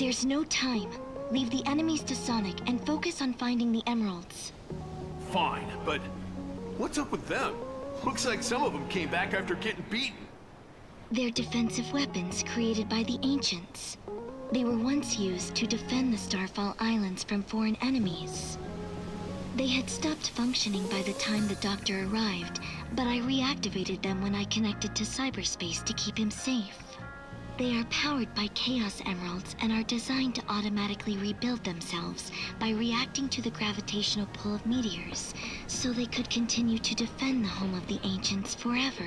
There's no time. Leave the enemies to Sonic and focus on finding the emeralds. Fine, but what's up with them? Looks like some of them came back after getting beaten. They're defensive weapons created by the ancients. They were once used to defend the Starfall Islands from foreign enemies. They had stopped functioning by the time the Doctor arrived, but I reactivated them when I connected to cyberspace to keep him safe. They are powered by Chaos Emeralds and are designed to automatically rebuild themselves by reacting to the gravitational pull of meteors, so they could continue to defend the home of the Ancients forever.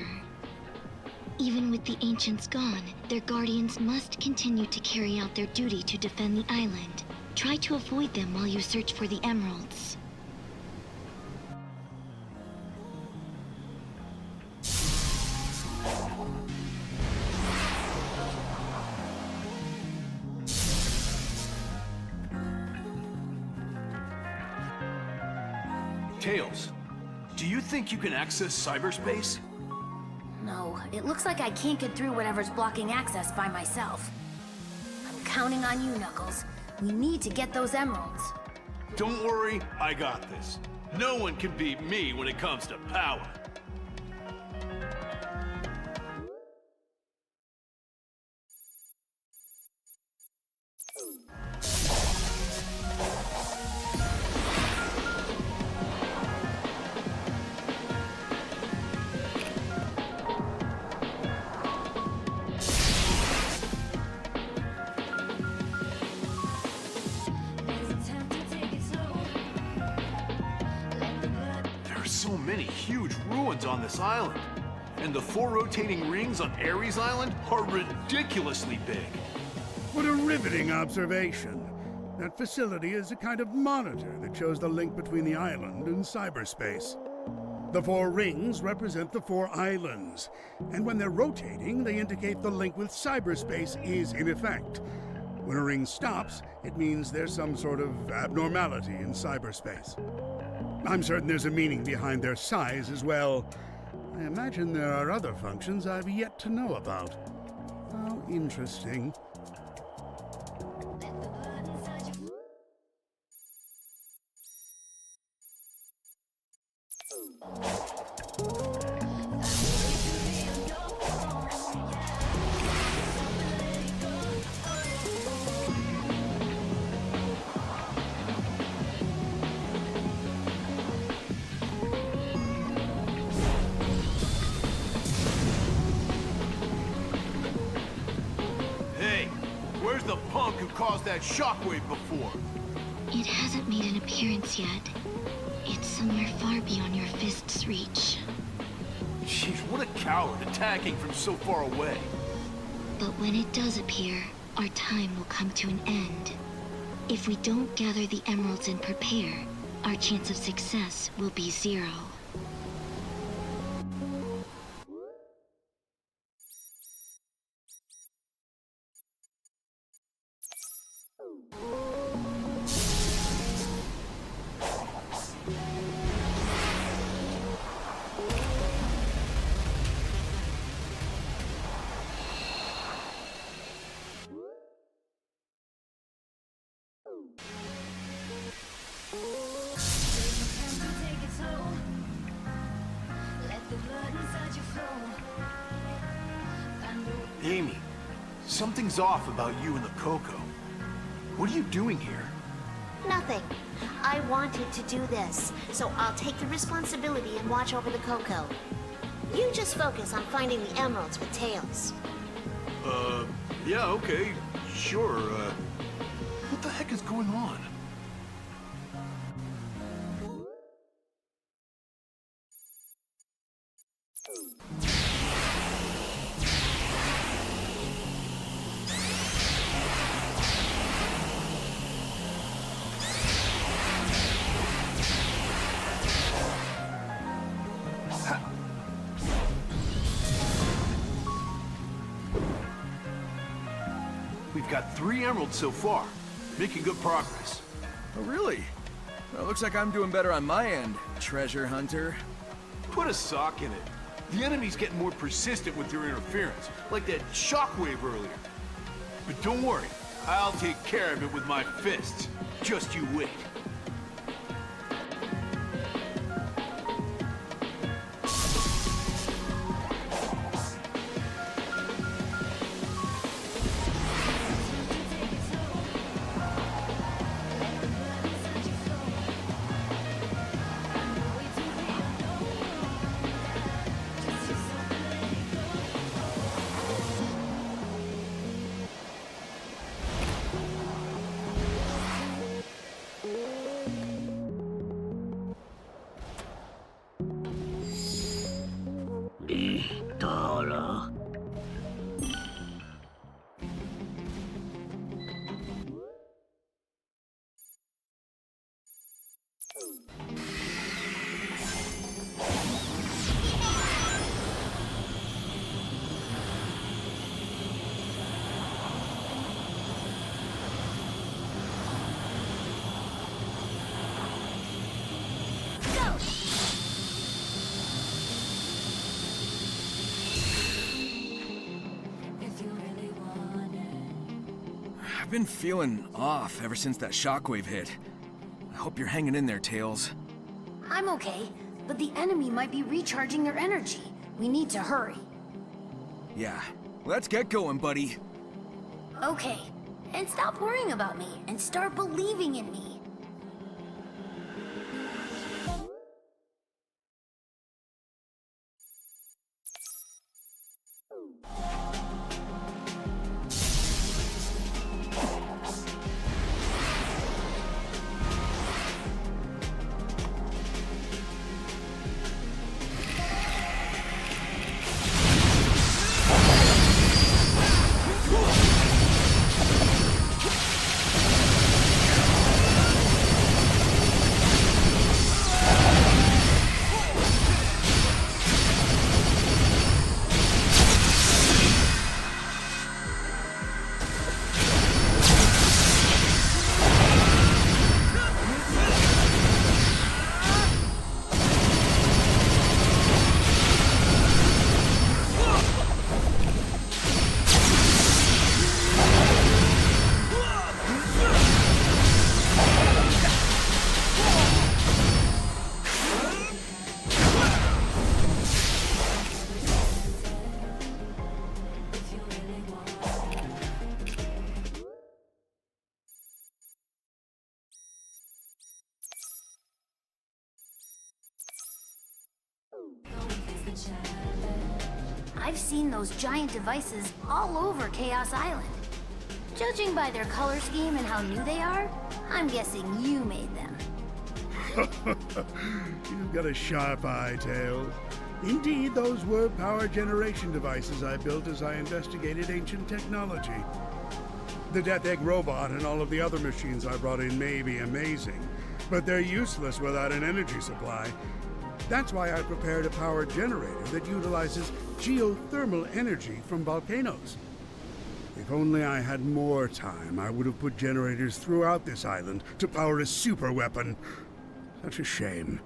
Even with the Ancients gone, their guardians must continue to carry out their duty to defend the island. Try to avoid them while you search for the emeralds. Tails, do you think you can access cyberspace? No, it looks like I can't get through whatever's blocking access by myself. I'm counting on you, Knuckles. We need to get those emeralds. Don't worry, I got this. No one can beat me when it comes to power. So many huge ruins on this island. And the 4 rotating rings on Ares Island are ridiculously big. What a riveting observation. That facility is a kind of monitor that shows the link between the island and cyberspace. The 4 rings represent the 4 islands, and when they're rotating, they indicate the link with cyberspace is in effect. When a ring stops, it means there's some sort of abnormality in cyberspace. I'm certain there's a meaning behind their size as well. I imagine there are other functions I've yet to know about. How interesting. Where's the punk who caused that shockwave before? It hasn't made an appearance yet. It's somewhere far beyond your fist's reach. Jeez, what a coward attacking from so far away. But when it does appear, our time will come to an end. If we don't gather the emeralds and prepare, our chance of success will be 0. Amy, something's off about you and the Coco. What are you doing here? Nothing. I wanted to do this, so I'll take the responsibility and watch over the Coco. You just focus on finding the emeralds with Tails. Yeah, okay, sure, what the heck is going on? We've got 3 emeralds so far, making good progress. Oh, really? Well, looks like I'm doing better on my end, treasure hunter. Put a sock in it. The enemy's getting more persistent with their interference, like that shockwave earlier. But don't worry, I'll take care of it with my fists. Just you wait. I've been feeling off ever since that shockwave hit. I hope you're hanging in there, Tails. I'm okay, but the enemy might be recharging their energy. We need to hurry. Yeah, let's get going, buddy. Okay, and stop worrying about me and start believing in me. I've seen those giant devices all over Chaos Island. Judging by their color scheme and how new they are, I'm guessing you made them. You've got a sharp eye, Tails. Indeed, those were power generation devices I built as I investigated ancient technology. The Death Egg robot and all of the other machines I brought in may be amazing, but they're useless without an energy supply. That's why I prepared a power generator that utilizes geothermal energy from volcanoes. If only I had more time, I would have put generators throughout this island to power a super weapon. Such a shame.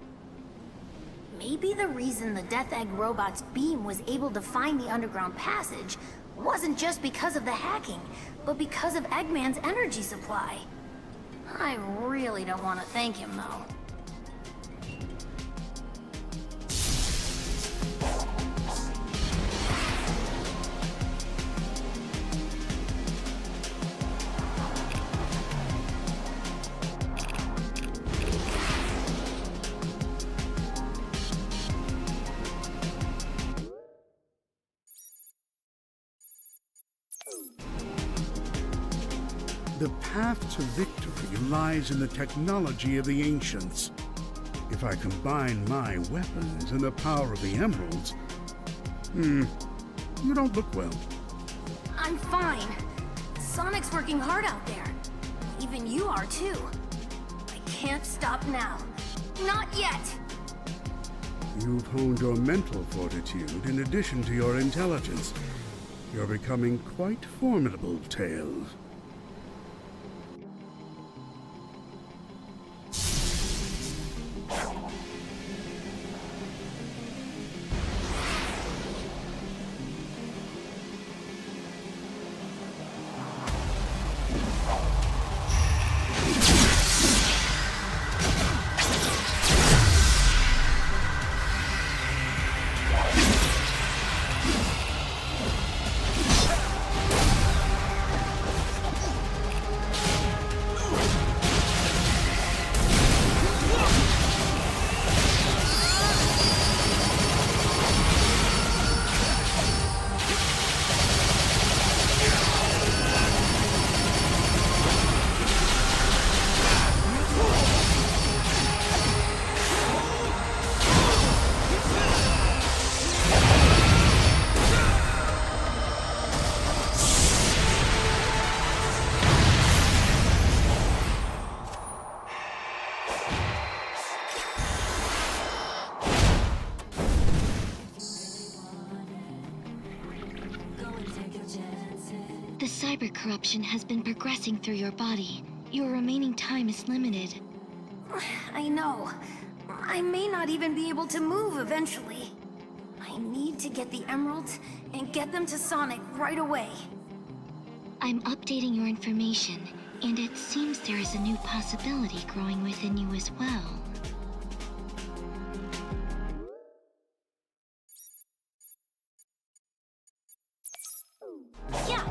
Maybe the reason the Death Egg robot's beam was able to find the underground passage wasn't just because of the hacking, but because of Eggman's energy supply. I really don't want to thank him, though. The path to victory lies in the technology of the ancients. If I combine my weapons and the power of the emeralds... you don't look well. I'm fine. Sonic's working hard out there. Even you are, too. I can't stop now. Not yet! You've honed your mental fortitude in addition to your intelligence. You're becoming quite formidable, Tails. cyber corruption has been progressing through your body. Your remaining time is limited. I know. I may not even be able to move eventually. I need to get the emeralds and get them to Sonic right away. I'm updating your information, and it seems there is a new possibility growing within you as well. Yeah.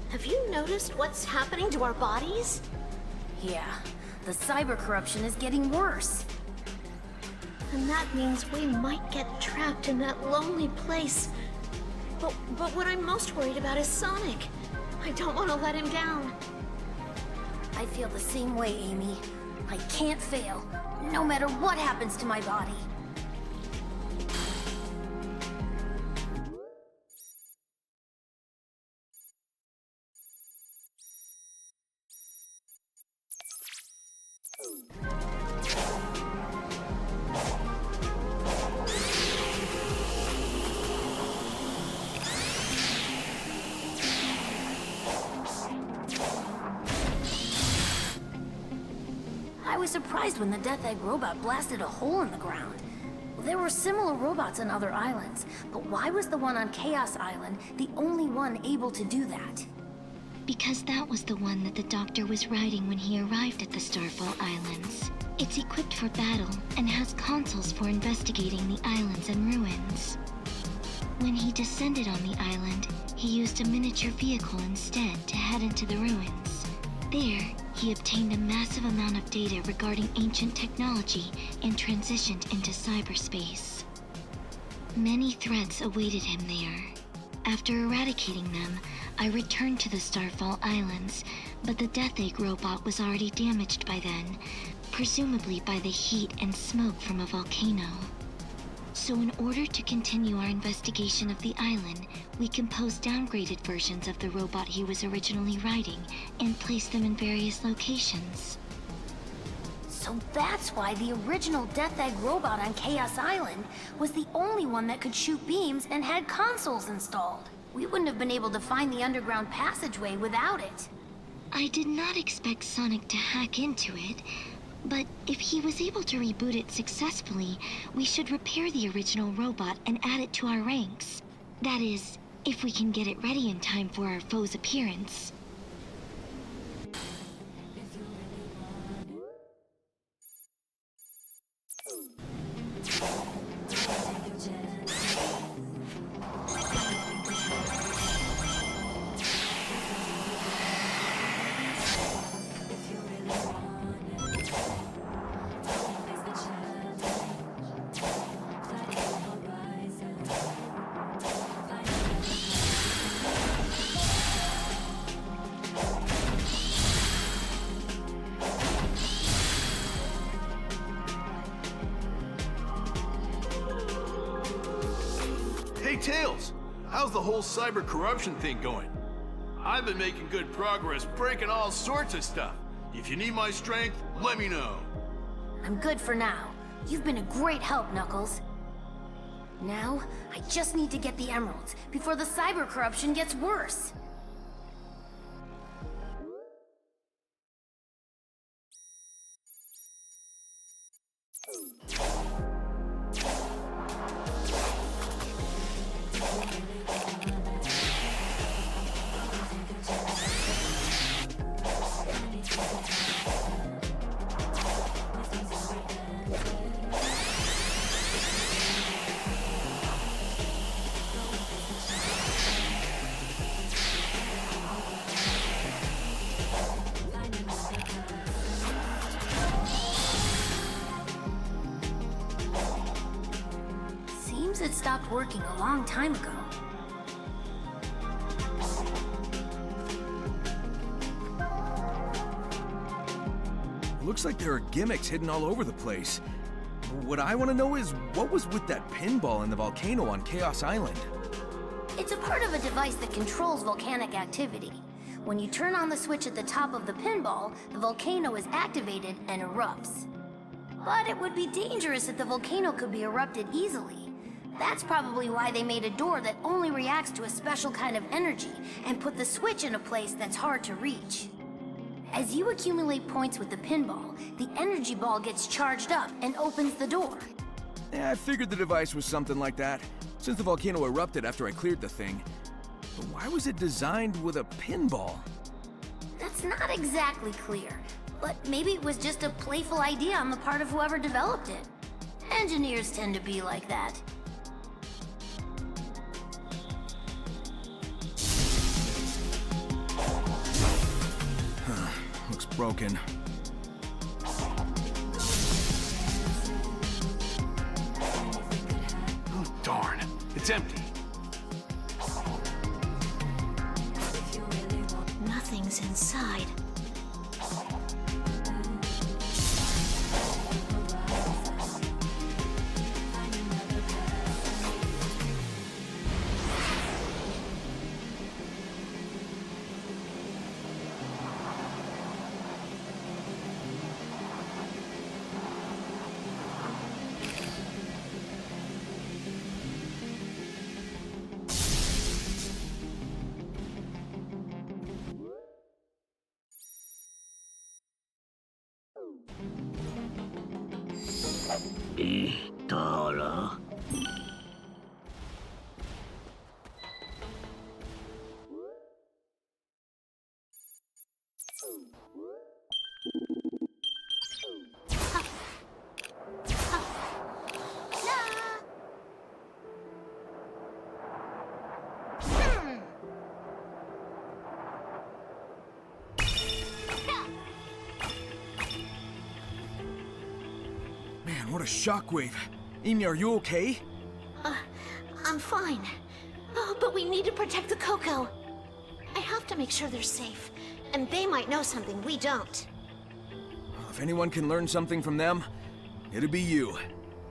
Have you noticed what's happening to our bodies? Yeah, the cyber corruption is getting worse. And that means we might get trapped in that lonely place. But what I'm most worried about is Sonic. I don't want to let him down. I feel the same way, Amy. I can't fail, no matter what happens to my body. I was surprised when the Death Egg robot blasted a hole in the ground. There were similar robots on other islands, but why was the one on Chaos Island the only one able to do that? Because that was the one that the Doctor was riding when he arrived at the Starfall Islands. It's equipped for battle and has consoles for investigating the islands and ruins. When he descended on the island, he used a miniature vehicle instead to head into the ruins. There, he obtained a massive amount of data regarding ancient technology and transitioned into cyberspace. Many threats awaited him there. After eradicating them, I returned to the Starfall Islands, but the Death Egg robot was already damaged by then, presumably by the heat and smoke from a volcano. So in order to continue our investigation of the island, we composed downgraded versions of the robot he was originally riding and placed them in various locations. So that's why the original Death Egg robot on Chaos Island was the only one that could shoot beams and had consoles installed. We wouldn't have been able to find the underground passageway without it. I did not expect Sonic to hack into it, but if he was able to reboot it successfully, we should repair the original robot and add it to our ranks. That is, if we can get it ready in time for our foe's appearance. Hey, Tails! How's the whole cyber corruption thing going? I've been making good progress breaking all sorts of stuff. If you need my strength, let me know. I'm good for now. You've been a great help, Knuckles. Now, I just need to get the emeralds before the cyber corruption gets worse. stopped working a long time ago. Looks like there are gimmicks hidden all over the place. What I want to know is, what was with that pinball in the volcano on Chaos Island? It's a part of a device that controls volcanic activity. When you turn on the switch at the top of the pinball, the volcano is activated and erupts. But it would be dangerous if the volcano could be erupted easily. That's probably why they made a door that only reacts to a special kind of energy and put the switch in a place that's hard to reach. As you accumulate points with the pinball, the energy ball gets charged up and opens the door. Yeah, I figured the device was something like that, since the volcano erupted after I cleared the thing. But why was it designed with a pinball? That's not exactly clear, but maybe it was just a playful idea on the part of whoever developed it. Engineers tend to be like that. Looks broken. Oh, darn. It's empty. Nothing's inside. Man, what a shockwave. Amy, are you okay? I'm fine. Oh, but we need to protect the Coco. I have to make sure they're safe. And they might know something we don't. If anyone can learn something from them, it'll be you.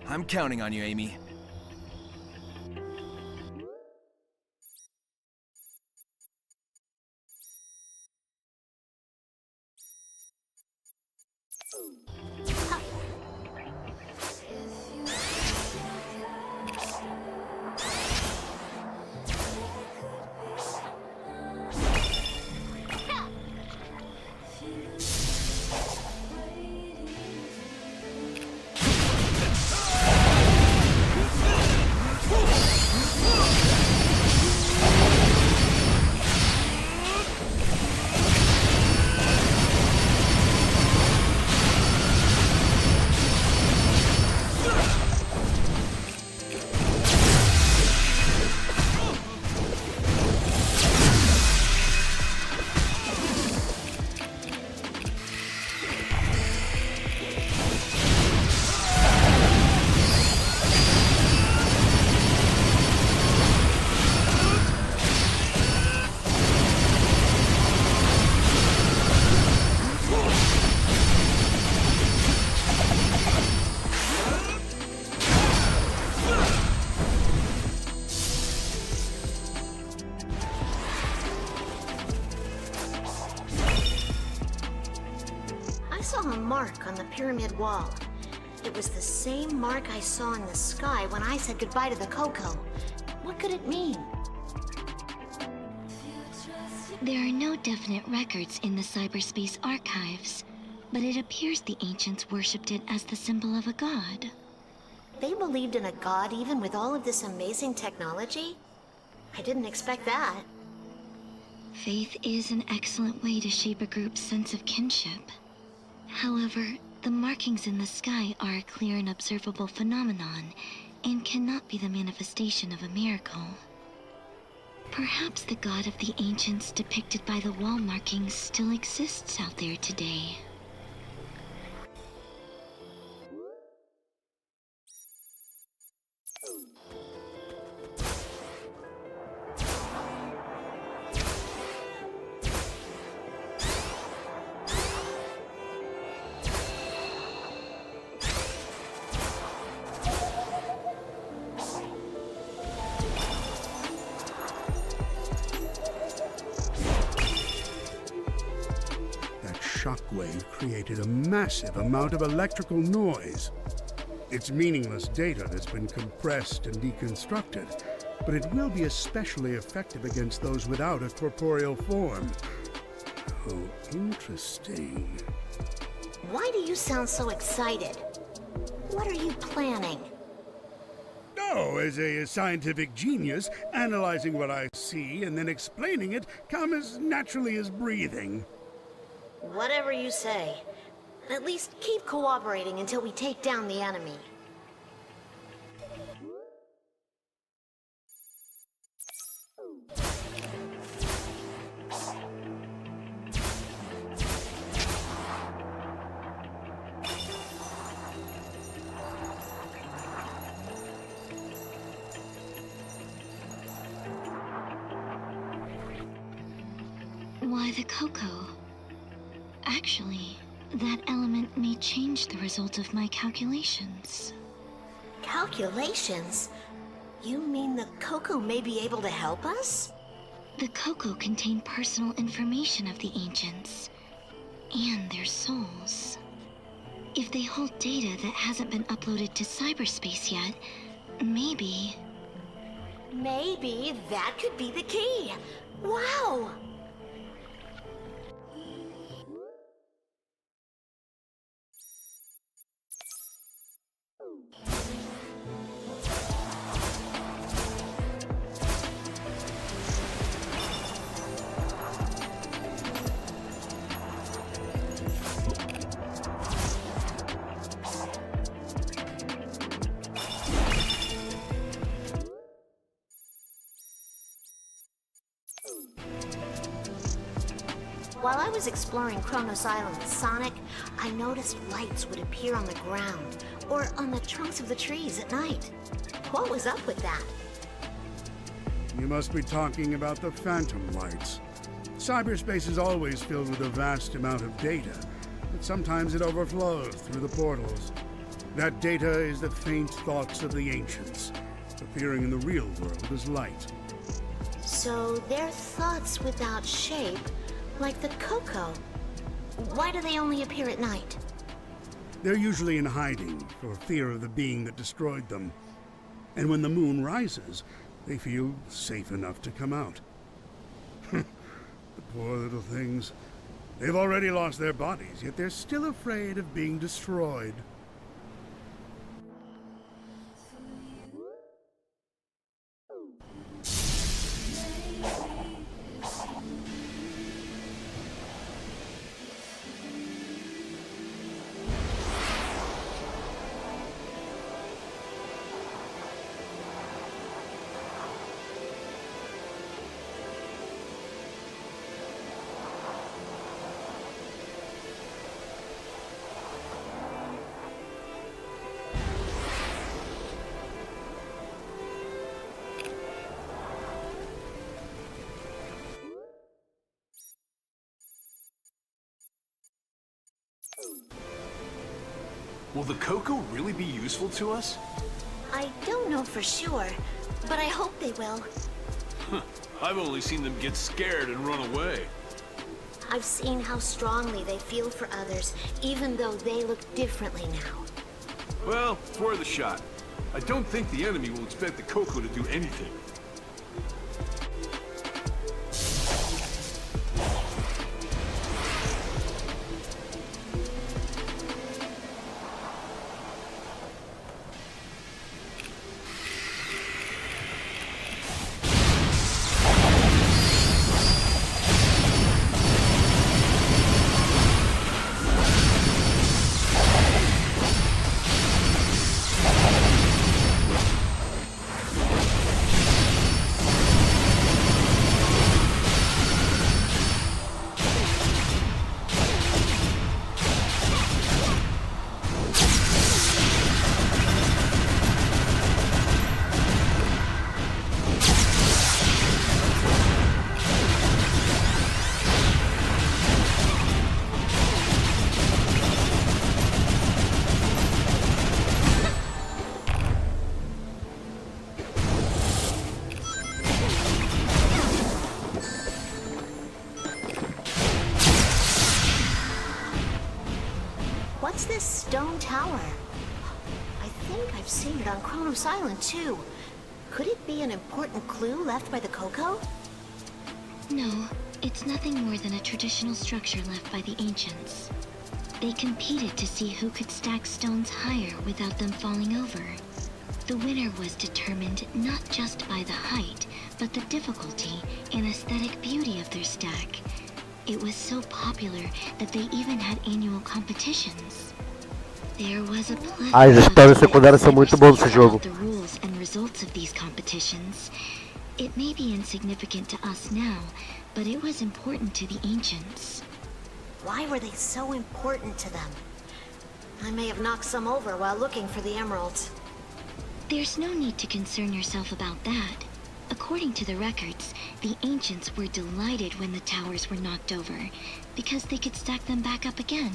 I'm counting on you, Amy. Mark on the pyramid wall. It was the same mark I saw in the sky when I said goodbye to the Coco. What could it mean? There are no definite records in the cyberspace archives, but it appears the ancients worshipped it as the symbol of a god. They believed in a god even with all of this amazing technology? I didn't expect that. Faith is an excellent way to shape a group's sense of kinship. However, the markings in the sky are a clear and observable phenomenon, and cannot be the manifestation of a miracle. Perhaps the god of the ancients depicted by the wall markings still exists out there today. shockwave created a massive amount of electrical noise. It's meaningless data that's been compressed and deconstructed, but it will be especially effective against those without a corporeal form. Oh, interesting. Why do you sound so excited? What are you planning? Oh, as a scientific genius, analyzing what I see and then explaining it come as naturally as breathing. Whatever you say. At least keep cooperating until we take down the enemy. Why the cocoa? Actually, that element may change the result of my calculations. Calculations? You mean the cocoa may be able to help us? The cocoa contained personal information of the ancients and their souls. If they hold data that hasn't been uploaded to cyberspace yet, maybe... Maybe that could be the key. Wow! While I was exploring Kronos Island with Sonic, I noticed lights would appear on the ground or on the trunks of the trees at night. What was up with that? You must be talking about the phantom lights. Cyberspace is always filled with a vast amount of data, but sometimes it overflows through the portals. That data is the faint thoughts of the ancients, appearing in the real world as light. So they're thoughts without shape, like the cocoa. Why do they only appear at night? They're usually in hiding for fear of the being that destroyed them. And when the moon rises, they feel safe enough to come out. The poor little things. They've already lost their bodies, yet they're still afraid of being destroyed. Will the cocoa really be useful to us? I don't know for sure, but I hope they will. I've only seen them get scared and run away. I've seen how strongly they feel for others, even though they look differently now. Well, it's worth a shot. I don't think the enemy will expect the cocoa to do anything. What's this stone tower? I think I've seen it on Kronos Island, too. Could it be an important clue left by the Coco? No, it's nothing more than a traditional structure left by the ancients. They competed to see who could stack stones higher without them falling over. The winner was determined not just by the height, but the difficulty and aesthetic beauty of their stack. It was so popular that they even had annual competitions. There was a plethora As histórias of secundárias são muito boas nesse jogo. the rules and results of these competitions. It may be insignificant to us now, but it was important to the ancients. Why were they so important to them? I may have knocked some over while looking for the emeralds. There's no need to concern yourself about that. According to the records, the ancients were delighted when the towers were knocked over, because they could stack them back up again.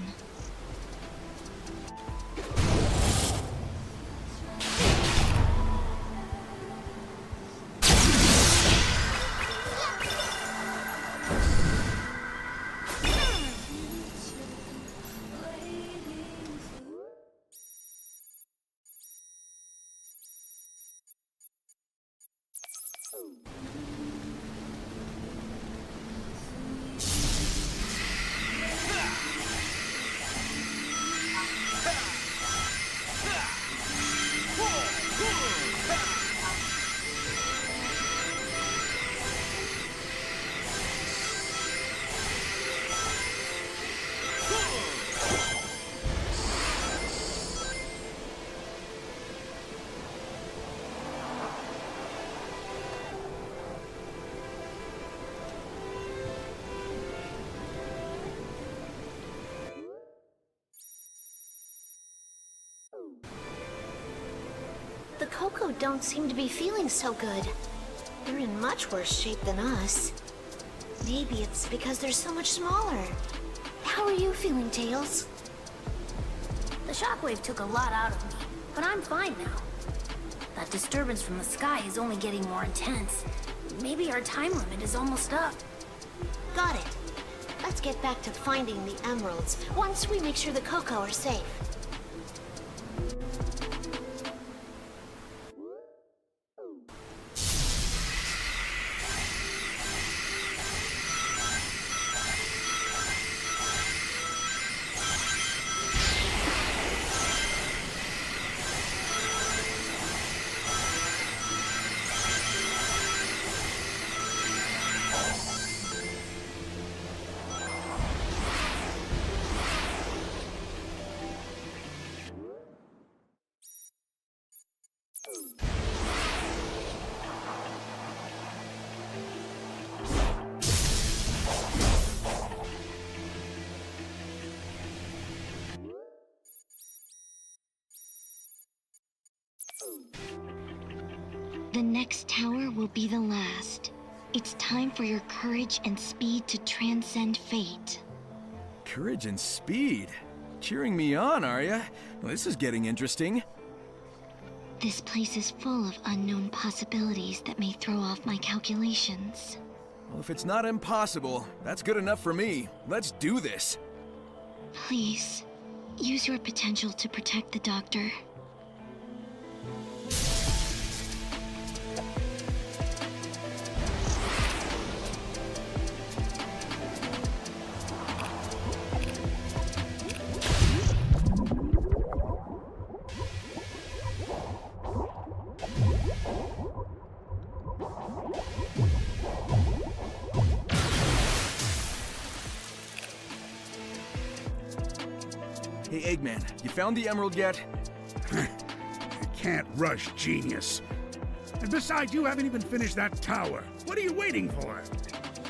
The Coco don't seem to be feeling so good. They're in much worse shape than us. Maybe it's because they're so much smaller. How are you feeling, Tails? The shockwave took a lot out of me, but I'm fine now. That disturbance from the sky is only getting more intense. Maybe our time limit is almost up. Got it. Let's get back to finding the emeralds once we make sure the Coco are safe. The next tower will be the last. It's time for your courage and speed to transcend fate. Courage and speed? Cheering me on, are ya? Well, this is getting interesting. This place is full of unknown possibilities that may throw off my calculations. Well, if it's not impossible, that's good enough for me. Let's do this. Please, use your potential to protect the doctor. Hey, Eggman, you found the emerald yet? You can't rush genius. And besides, you haven't even finished that tower. What are you waiting for?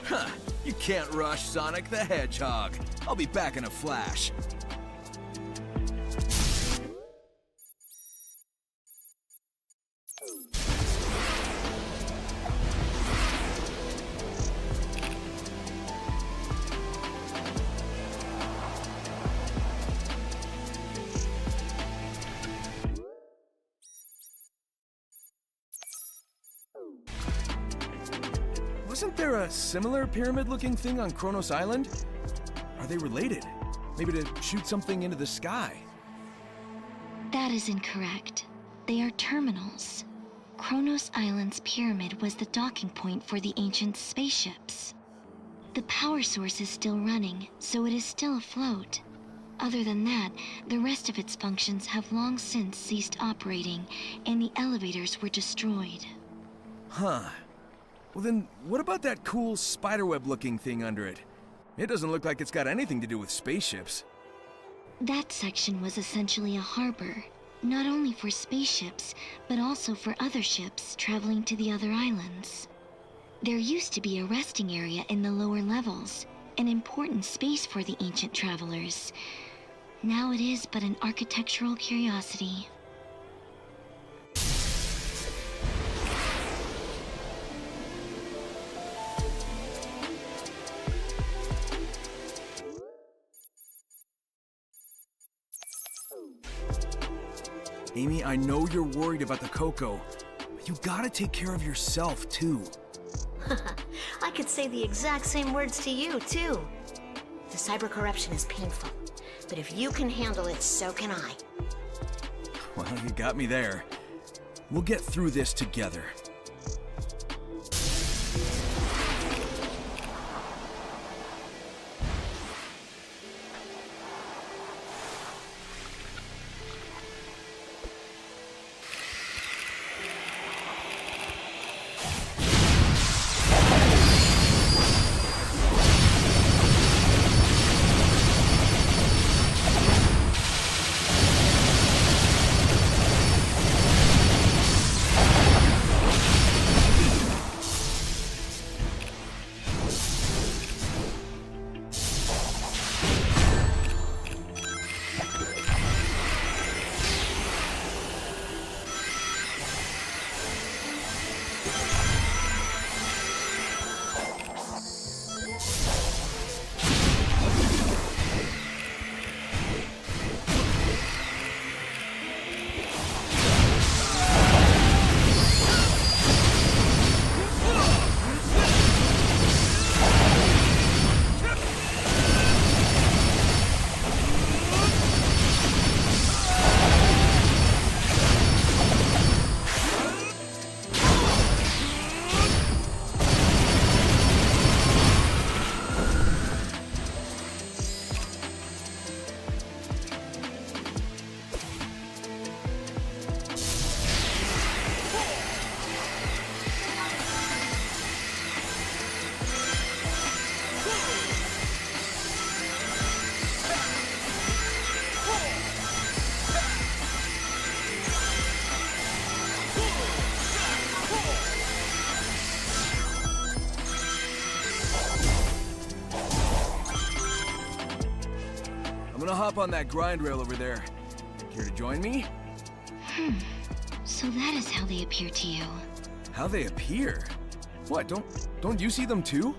Huh, you can't rush Sonic the Hedgehog. I'll be back in a flash. Wasn't there a similar pyramid-looking thing on Kronos Island? Are they related? Maybe to shoot something into the sky? That is incorrect. They are terminals. Kronos Island's pyramid was the docking point for the ancient spaceships. The power source is still running, so it is still afloat. Other than that, the rest of its functions have long since ceased operating, and the elevators were destroyed. Huh. Well then, what about that cool spiderweb-looking thing under it? It doesn't look like it's got anything to do with spaceships. That section was essentially a harbor, not only for spaceships, but also for other ships traveling to the other islands. There used to be a resting area in the lower levels, an important space for the ancient travelers. Now it is but an architectural curiosity. Amy, I know you're worried about the Coco, but you gotta take care of yourself, too. I could say the exact same words to you, too. The cyber corruption is painful, but if you can handle it, so can I. Well, you got me there. We'll get through this together. I'm gonna hop on that grind rail over there. Here to join me? So that is how they appear to you. How they appear? What, don't you see them too?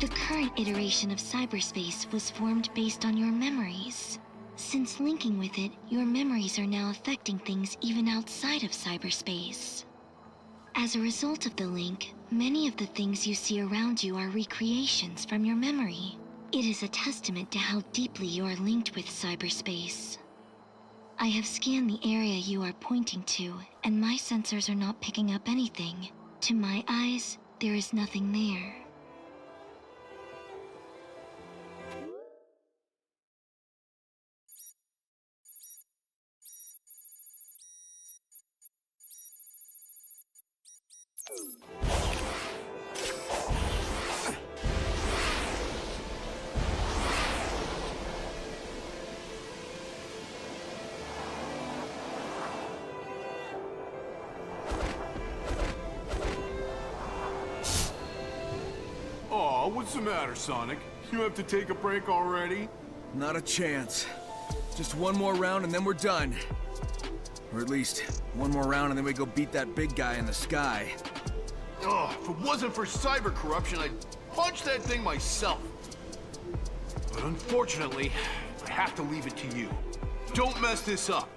The current iteration of cyberspace was formed based on your memories. Since linking with it, your memories are now affecting things even outside of cyberspace. As a result of the link, many of the things you see around you are recreations from your memory. It is a testament to how deeply you are linked with cyberspace. I have scanned the area you are pointing to, and my sensors are not picking up anything. To my eyes, there is nothing there. Aw, what's the matter, Sonic? You have to take a break already? Not a chance. Just one more round and then we're done. Or at least, one more round and then we go beat that big guy in the sky. Ugh, if it wasn't for cyber corruption, I'd punch that thing myself. But unfortunately, I have to leave it to you. Don't mess this up.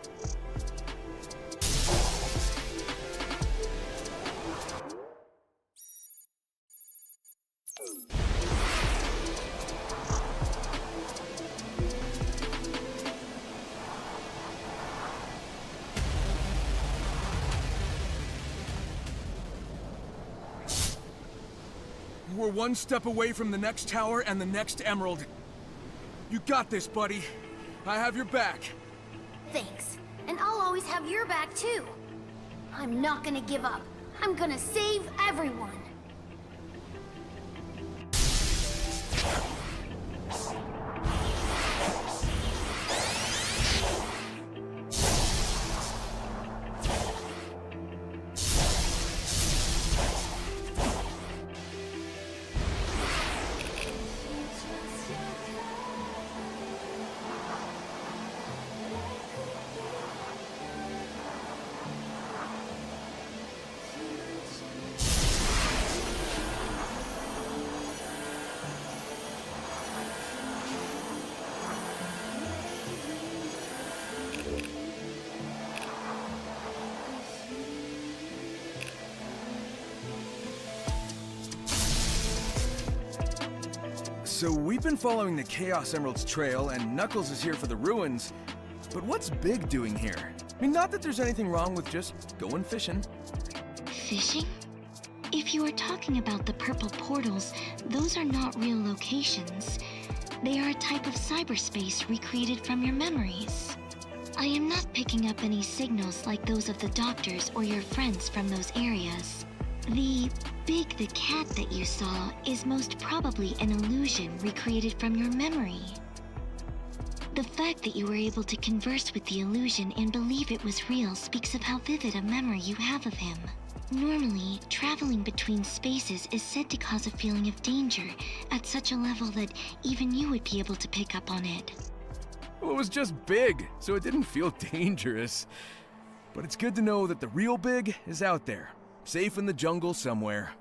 we're one step away from the next tower and the next emerald. You got this, buddy. I have your back. Thanks. And I'll always have your back, too. I'm not gonna give up. I'm gonna save everyone. So we've been following the Chaos Emerald's trail, and Knuckles is here for the ruins. But what's Big doing here? I mean, not that there's anything wrong with just going fishing. Fishing? If you are talking about the purple portals, those are not real locations. They are a type of cyberspace recreated from your memories. I am not picking up any signals like those of the doctors or your friends from those areas. The Big the cat that you saw is most probably an illusion recreated from your memory. The fact that you were able to converse with the illusion and believe it was real speaks of how vivid a memory you have of him. Normally, traveling between spaces is said to cause a feeling of danger at such a level that even you would be able to pick up on it. Well, it was just Big, so it didn't feel dangerous. But it's good to know that the real Big is out there, safe in the jungle somewhere.